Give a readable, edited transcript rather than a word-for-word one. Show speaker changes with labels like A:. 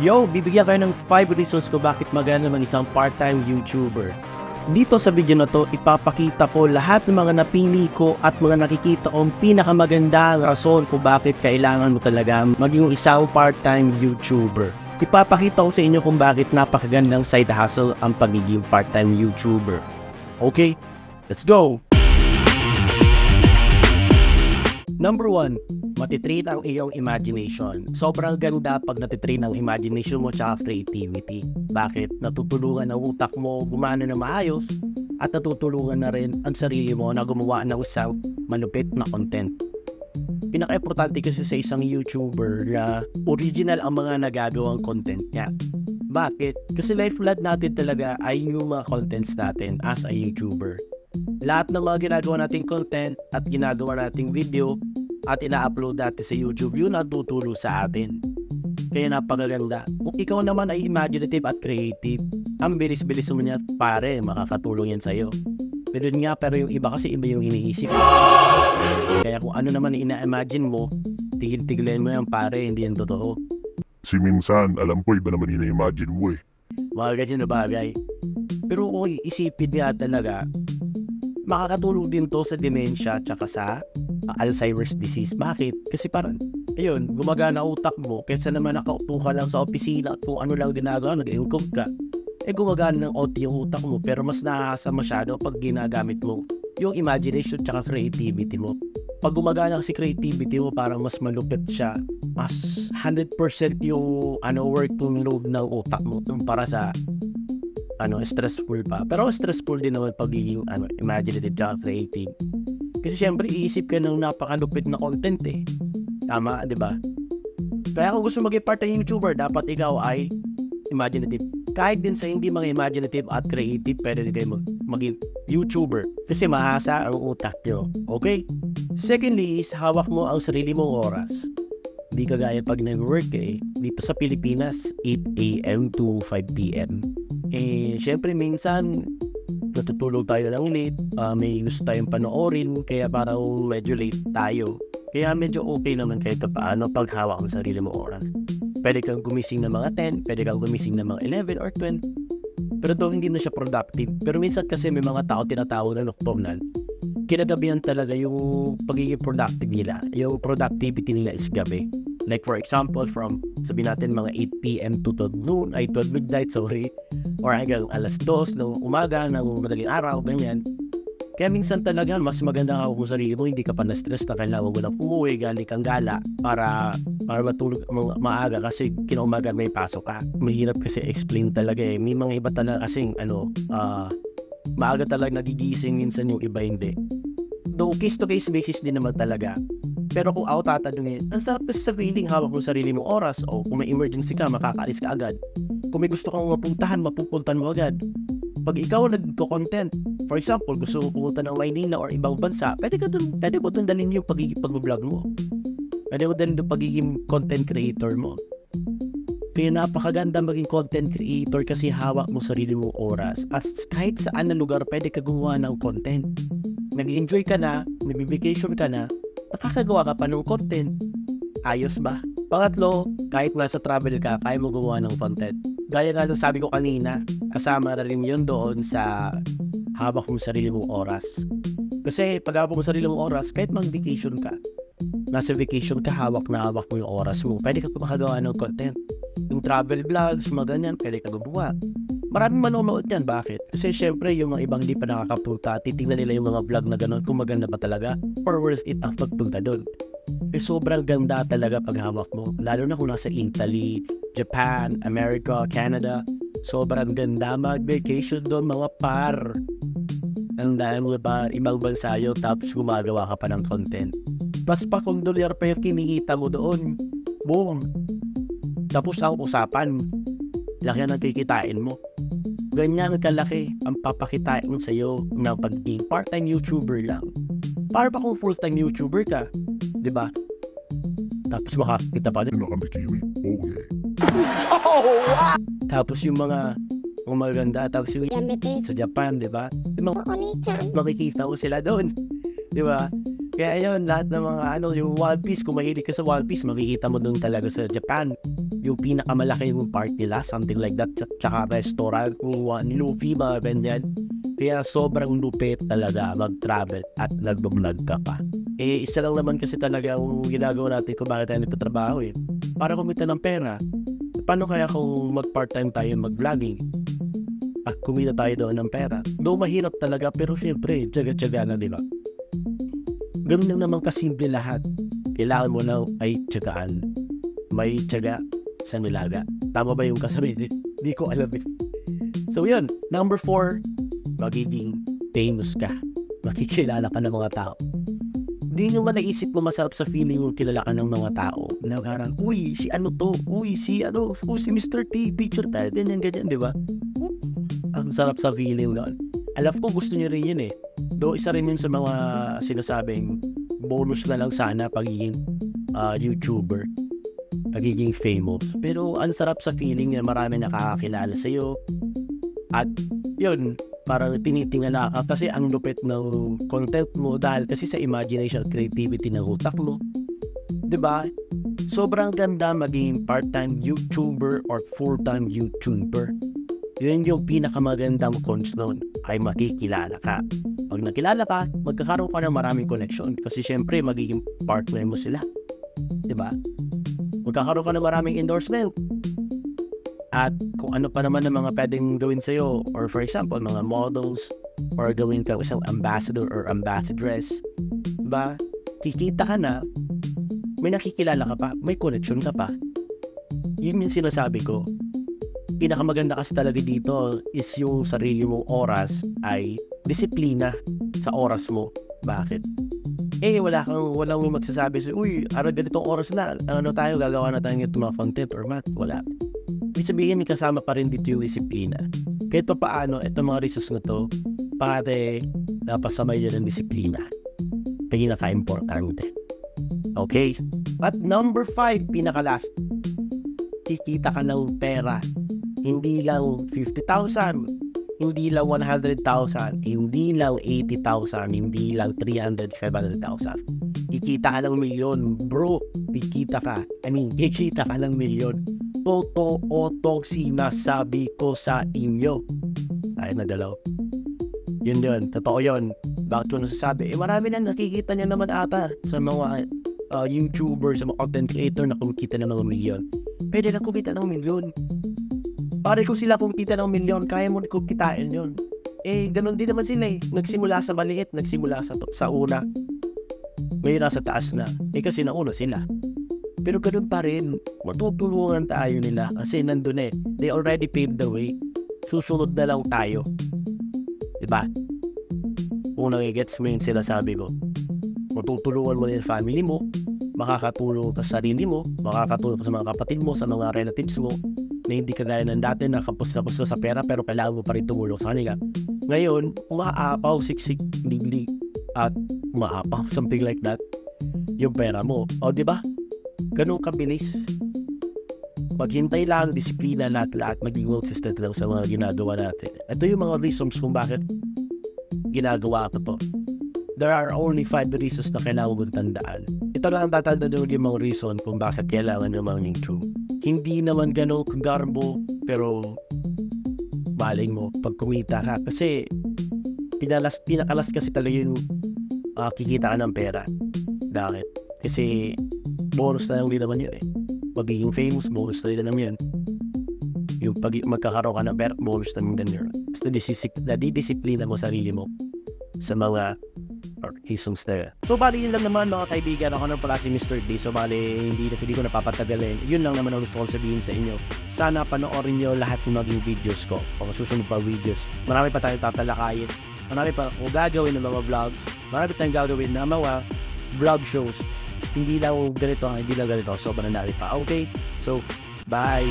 A: Yo, bibigyan kayo ng 5 reasons ko bakit maganda naman isang part-time YouTuber. Dito sa video na to, ipapakita ko lahat ng mga napili ko at mga nakikita kong pinakamagandang rason kung bakit kailangan mo talaga maging isang part-time YouTuber. Ipapakita ko sa inyo kung bakit napakagandang side hustle ang pagiging part-time YouTuber. Okay, let's go! Number 1, matitrain ang iyong imagination. Sobrang ganda pag natitrain ang imagination mo tsaka creativity. Bakit? Natutulungan ang utak mo gumana na maayos at natutulungan na rin ang sarili mo na gumawa ng isang malupit na content. Pinaka-importante kasi sa isang YouTuber na original ang mga nagagawang content niya. Bakit? Kasi lifeblood natin talaga ay yung mga contents natin as a YouTuber. Lahat ng mga ginagawa nating content at ginagawa nating video at ina-upload natin sa YouTube, yun ang tutulong sa atin. Kaya napakaganda. Kung ikaw naman ay imaginative at creative, ang bilis-bilis mo niya, pare, makakatulong yan sa'yo. Pero yung iba kasi iba yung iniisip. Kaya kung ano naman ina-imagine mo, tigil-tigilan mo yan, pare, hindi yan totoo.
B: Si minsan, alam ko iba naman ina-imagine mo eh.
A: Mga ganyan na bagay. Pero kung isipin niya talaga, makakatulong din to sa dementia tsaka sa Alzheimer's disease. Bakit? Kasi parang, ayun, gumagana utak mo kaysa naman nakaupo ka lang sa opisina at kung ano lang ginagawa, nag-income ka. Gumagana ng OT yung utak mo pero mas nakasa masyado pag ginagamit mo yung imagination tsaka creativity mo. Pag gumagana kasi creativity mo, parang mas malupit siya. Mas 100% yung working load ng utak mo para sa stressful pa. Pero stressful din naman pagiging imaginative at creative. Kasi syempre iisip ka ng napakalupit na content eh. Tama, di ba? Kaya kung gusto maging part-time YouTuber, dapat ikaw ay imaginative. Kahit din sa hindi mga imaginative at creative, pwede din kayo maging YouTuber. Kasi mahasa ang utak nyo. Okay? Secondly is hawak mo ang sarili mong oras. Hindi kagaya pag nag-work dito sa Pilipinas, 8 AM to 5 PM. Syempre minsan natutulog tayo ng late, may gusto tayong panoorin, kaya parang medyo late tayo. Kaya medyo okay naman kahit paano pag hawak ang sarili mo oras. Pwede kang gumising ng mga 10, pwede kang gumising ng mga 11 or 12. Pero ito hindi na siya productive. Pero minsan kasi may mga tao tinatawag na nocturnal. Kinagabihan talaga yung pagiging productive nila. Yung productivity nila is gabi. Like for example, from sabihin natin mga 8 PM to 12 midnight, or hanggang alas 2 ng umaga, ng madaling araw, ganyan. Kaya minsan talaga, mas maganda nga kung sarili mo, hindi ka pa na-stress na kailangan mo lang umuwi, galing kang gala para matulog maaga kasi kinaumaga may pasok ka. Mahirap kasi explain talaga eh. May mga iba talaga kasing maaga talaga nagigising, minsan yung iba hindi. Though case-to-case basis din naman talaga. Pero kung ako tatanungin, ang sarap kasi sa feeling hawak mo sarili mong oras o kung may emergency ka, makakaalis ka agad. Kung may gusto kang mapupuntahan mo agad. Pag ikaw nagko-content, for example, gusto mo pumunta ng Maynila or ibang bansa, pwede mo doon dalhin yung pagiging pag-vlog mo. Pwede mo dalhin yung pagiging content creator mo. Kaya napakaganda maging content creator kasi hawak mo sarili mong oras. At kahit saan na lugar, pwede ka gumawa ng content. Nag-enjoy ka na, nag-vacation ka na, nakakagawa ka pa ng content. Ayos ba? Pangatlo, kahit nasa travel ka, kaya mo gumawa ng content. Gaya nga sabi ko kanina, kasama na rin yun doon sa hawak mo sarili mong oras. Kasi pag hawak mo sarili mong oras, kahit mag-vacation ka, nasa vacation ka, hawak na hawak mo yung oras mo. Pwede ka makagawa ng content. Yung travel vlogs, mga ganyan, pwede ka gumawa. Maraming manonood yan. Bakit? Kasi syempre yung mga ibang hindi pa nakakapunta, titignan nila yung mga vlog na gano'n kung maganda ba talaga or worth it ang pagpunta doon. Sobrang ganda talaga pag hawak mo. Lalo na kung nasa Italy, Japan, America, Canada. Sobrang ganda mag-vacation doon mga par. Ang dahil mo pa ibang bansa yun tapos gumagawa ka pa ng content. Plus pa kung dolyar pa yung kinikita mo doon. Boom! Tapos ang usapan, laki na kikitain mo. Ganyan kalaki ang papakitain mo sa'yo ng pagiging part-time YouTuber lang. Para pa kung full-time YouTuber ka, di ba? Tapos makakita pa din.
B: Nakamikiwi. Oh yeah.
A: Tapos yung mga maganda, tapos yung sa Japan, di ba? Yung mga makikita mo sila doon. Di ba? Kaya ayun, lahat ng mga yung One Piece, kung mahilig ka sa One Piece, makikita mo doon talaga sa Japan. Yung pinakamalaki yung part nila, something like that. Tsaka restaurant, ni Luffy, mga ganyan. Kaya sobrang lupit talaga mag-travel at nag-vlog ka pa. Isa lang naman kasi talaga ang ginagawa natin kung bakit tayo nagtatrabaho para kumita ng pera. Paano kaya kung mag-part-time tayo mag-vlogging? At kumita tayo doon ng pera. Though mahirap talaga, pero syempre, tiyaga-tiyaga na, di ba? Ganun lang naman kasimple lahat. Kailangan mo na ay tiyagaan. May tiyaga sa nilaga. Tama ba yung kasabihin? Di ko alam eh. So yun, number 4, magiging famous ka. Makikilala ka ng mga tao. Hindi nyo ba naisip mo masarap sa feeling yung kilala ka ng mga tao? Na parang, uy, si ano to? Uy, si Mr. T, picture tayo, ganyan, di ba? Ang sarap sa feeling nun. Alam ko gusto nyo rin yun eh. Though isa rin yun sa mga sinasabing bonus na lang sana pagiging YouTuber. Pagiging famous. Pero ang sarap sa feeling na marami nakakakilala sa'yo. At yun, parang tinitingala ka kasi ang lupit ng content mo dahil kasi sa imagination creativity ng utak mo. Diba? Sobrang ganda maging part-time YouTuber or full-time YouTuber. Yun yung pinakamagandang cons nun ay makikilala ka. Pag nakilala ka, magkakaroon ka ng maraming connection kasi syempre magiging partner mo sila. Diba? Magkakaroon ka ng maraming endorsement. At kung ano pa naman ang mga pwedeng gawin sa'yo, or for example, mga models, or gawin ka isang ambassador or ambassadress, diba? Kikita ka na, may nakikilala ka pa, may connection ka pa. Yun yung sinasabi ko. Pinakamaganda kasi talaga dito is yung sarili mong oras ay disiplina sa oras mo. Bakit? Walang may magsasabi sa'yo, uy, ganitong oras na, tayo, gagawa na tayo ng mga content or what? Wala. Ibig sabihin, may kasama pa rin dito yung disiplina. Kahit pa paano, itong mga resource na to, pati napasabay yun ng disiplina. Pinaka-importante. Okay? At number 5, pinaka-last, kikita ka ng pera. Hindi lang 50,000, hindi lang 100,000, hindi lang 80,000, hindi lang 300,000. Kikita ka ng milyon, bro. Kikita ka ng milyon. Totoo sinasabi ko sa inyo. Ay, nagalaw. Yun. Totoo yun. Bakit ko nasasabi? Marami na nakikita niya naman ata sa mga YouTubers, sa mga content creator na kumikita ng mga milyon. Pwede na kumita ng milyon. Pare kung sila kumikita ng milyon, kaya mo kumitain yun. Ganun din naman sila eh. Nagsimula sa maliit, nagsimula sa una. Ngayon nasa taas na. Kasi nauna sila. Pero ganun pa rin, matutulungan tayo nila kasi nandun eh. They already paved the way. Susunod na lang tayo. Diba? Kung nagigets mo yung sinasabi ko, matutulungan mo yung family mo, makakatulong ka sa sarili mo, makakatulong ka sa mga kapatid mo, sa mga relatives mo, na hindi kagaya ng dati na kapos sa pera pero kailangan mo pa rin tumulong sa kanila. Ngayon, umaapaw, siksik, bigli, at umaapaw, something like that, yung pera mo. O diba? Ganun kabilis. Maghintay lang, disiplina lahat maging consistent lang sa mga ginagawa natin. Ito yung mga reasons kung bakit ginagawa ko to. There are only 5 reasons na kailangan mong tandaan. Ito lang ang tatandaan yung mga reason kung bakit kailangan ng mga YouTube. Hindi naman ganun kagarbo, pero baling mo pag kumita ka. Kasi pinakalas kasi talaga yung kikita ka ng pera. Bakit? Kasi bonus na lang din naman yun eh. Magiging famous, bonus na din naman yun. Yung pag magkakaroon ka ng pera, bonus na din yun. Basta nadidisiplina mo sarili mo sa mga reasons na yun. So bali yun lang naman mga kaibigan. Ako na pala si Mr. D. So bali hindi ko napapatagalin. Yun lang naman ang gusto kong sabihin sa inyo. Sana panoorin nyo lahat ng maging videos ko o susunod pa videos. Marami pa tayong tatalakayin. Marami pa kung gagawin ng mga vlogs. Marami tayong gagawin na mga vlog shows. Hindi lang ganito. Sobrang dami pa. Okay? So, bye!